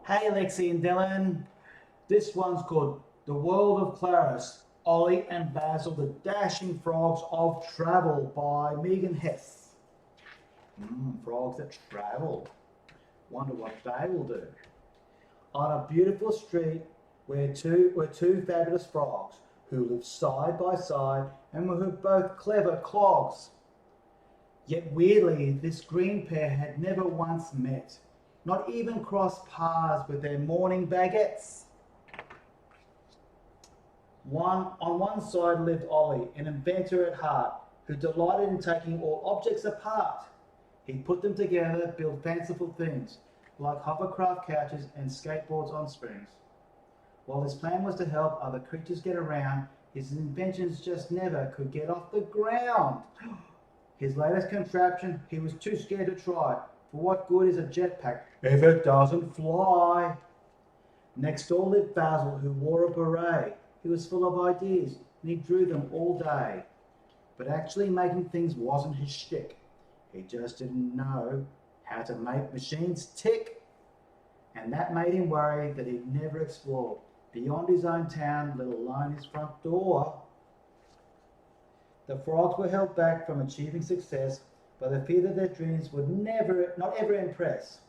Hey Lexi and Dylan, this one's called The World of Claris, Ollie and Basil, the Dashing Frogs of Travel by Megan Hess. Frogs that travel. Wonder what they will do. On a beautiful street were two fabulous frogs who lived side by side and were both clever clogs. Yet weirdly, this green pair had never once met, not even crossed paths with their morning baguettes. On one side lived Ollie, an inventor at heart, who delighted in taking all objects apart. He put them together, built fanciful things, like hovercraft couches and skateboards on springs. While his plan was to help other creatures get around, his inventions just never could get off the ground. His latest contraption, he was too scared to try. For what good is a jetpack if it doesn't fly? Next door lived Basil, who wore a beret. He was full of ideas, and he drew them all day. But actually making things wasn't his shtick. He just didn't know how to make machines tick. And that made him worry that he'd never explore beyond his own town, let alone his front door. The frogs were held back from achieving success by the fear that their dreams would not ever impress.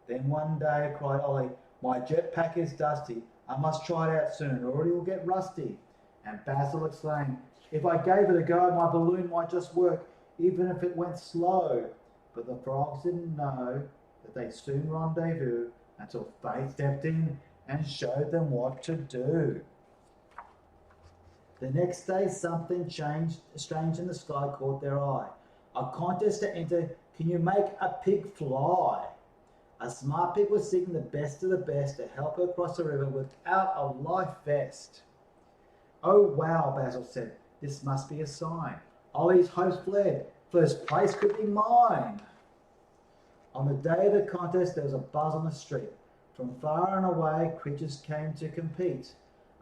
Then one day cried Ollie, "My jetpack is dusty. I must try it out soon, or it will get rusty." And Basil exclaimed, "If I gave it a go, my balloon might just work, even if it went slow." But the frogs didn't know that they'd soon rendezvous until fate stepped in and showed them what to do. The next day, something strange in the sky caught their eye. A contest to enter, can you make a pig fly? A smart pig was seeking the best of the best to help her cross the river without a life vest. "Oh wow," Basil said, "this must be a sign. Ollie's hopes fled. First place could be mine." On the day of the contest, there was a buzz on the street. From far and away, creatures came to compete.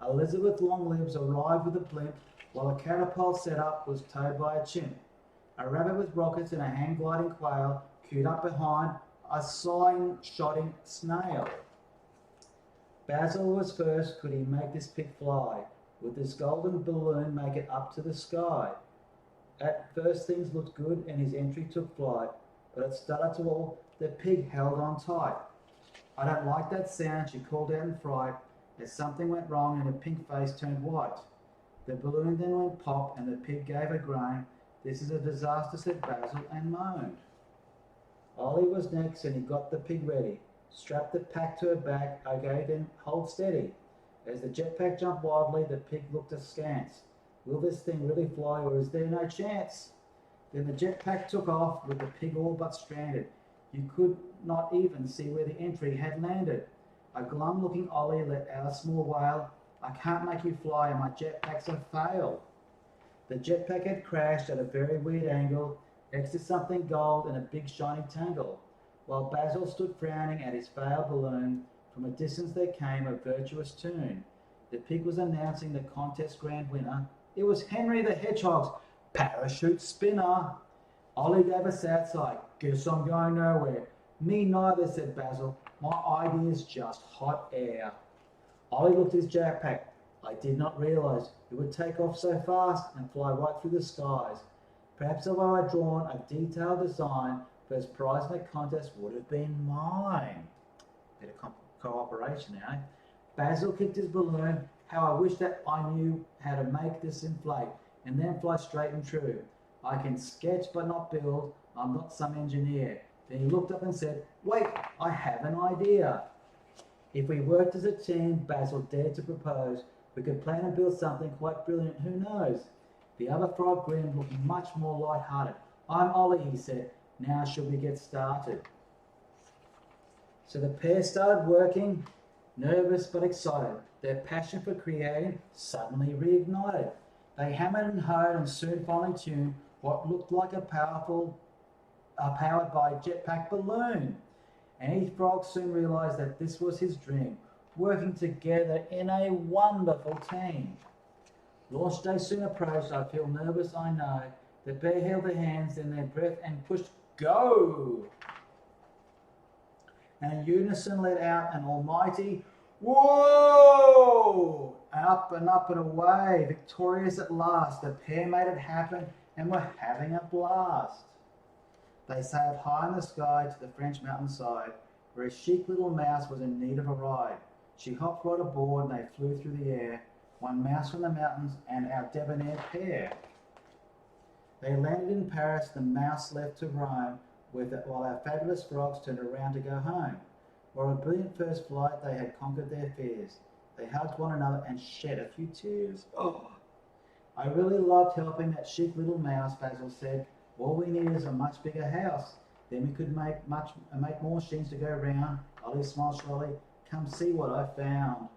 Elizabeth Longlibs arrived with a blimp, while a catapult set up was towed by a chimp. A rabbit with rockets and a hang-gliding quail queued up behind a sign-shotting snail. Basil was first. Could he make this pig fly? Would this golden balloon make it up to the sky? At first things looked good and his entry took flight, but it stuttered to all. The pig held on tight. "I don't like that sound," she called out in fright, as something went wrong and her pink face turned white. The balloon then went pop and the pig gave a groan. "This is a disaster," said Basil and moaned. Ollie was next and he got the pig ready. Strapped the pack to her back. "Okay, then hold steady." As the jetpack jumped wildly, the pig looked askance. "Will this thing really fly, or is there no chance?" Then the jetpack took off with the pig all but stranded. You could not even see where the entry had landed. A glum-looking Ollie let out a small wail. "I can't make you fly and my jetpack's a fail." The jetpack had crashed at a very weird angle, next to something gold in a big shiny tangle. While Basil stood frowning at his failed balloon, from a distance there came a virtuous tune. The pig was announcing the contest grand winner. It was Henry the Hedgehog's parachute spinner. Ollie gave a sad sigh. "Guess I'm going nowhere." "Me neither," said Basil. "My idea's just hot air." Ollie looked at his jetpack. "I did not realise it would take off so fast and fly right through the skies. Perhaps if I had drawn a detailed design, first prize in the contest would have been mine." Bit of cooperation now. Basil kicked his balloon. "How I wish that I knew how to make this inflate and then fly straight and true. I can sketch but not build. I'm not some engineer." Then he looked up and said, "Wait, I have an idea." If we worked as a team, Basil dared to propose, we could plan and build something quite brilliant, who knows? The other frog grinned, looking much more light-hearted. "I'm Ollie," he said. "Now should we get started?" So the pair started working, nervous but excited. Their passion for creating suddenly reignited. They hammered and hoed and soon finally tuned what looked like a powered by jetpack balloon. And each frog soon realised that this was his dream, working together in a wonderful team. Launch day soon approached. I feel nervous, I know. The pair held their hands in their breath and pushed go. and in unison let out an almighty whoa! And up and away, victorious at last. The pair made it happen and were having a blast. They sailed high in the sky to the French mountainside, where a chic little mouse was in need of a ride. She hopped right aboard and they flew through the air, one mouse from the mountains and our debonair pair. They landed in Paris, the mouse left to roam, while our fabulous frogs turned around to go home. While a brilliant first flight, they had conquered their fears. They hugged one another and shed a few tears. Oh, I really loved helping that chic little mouse, Basil said. All we need is a much bigger house. Then we could make more machines to go round. Ollie smiled shyly. Come see what I found.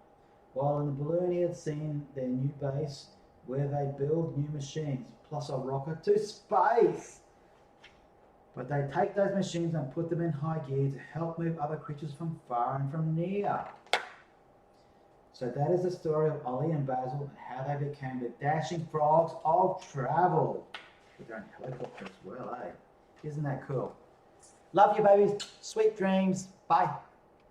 While in the balloon he had seen their new base, where they build new machines, plus a rocket to space. But they take those machines and put them in high gear to help move other creatures from far and from near. So that is the story of Ollie and Basil and how they became the dashing frogs of travel. With their own helicopter as well, eh? Isn't that cool? Love you, babies. Sweet dreams. Bye.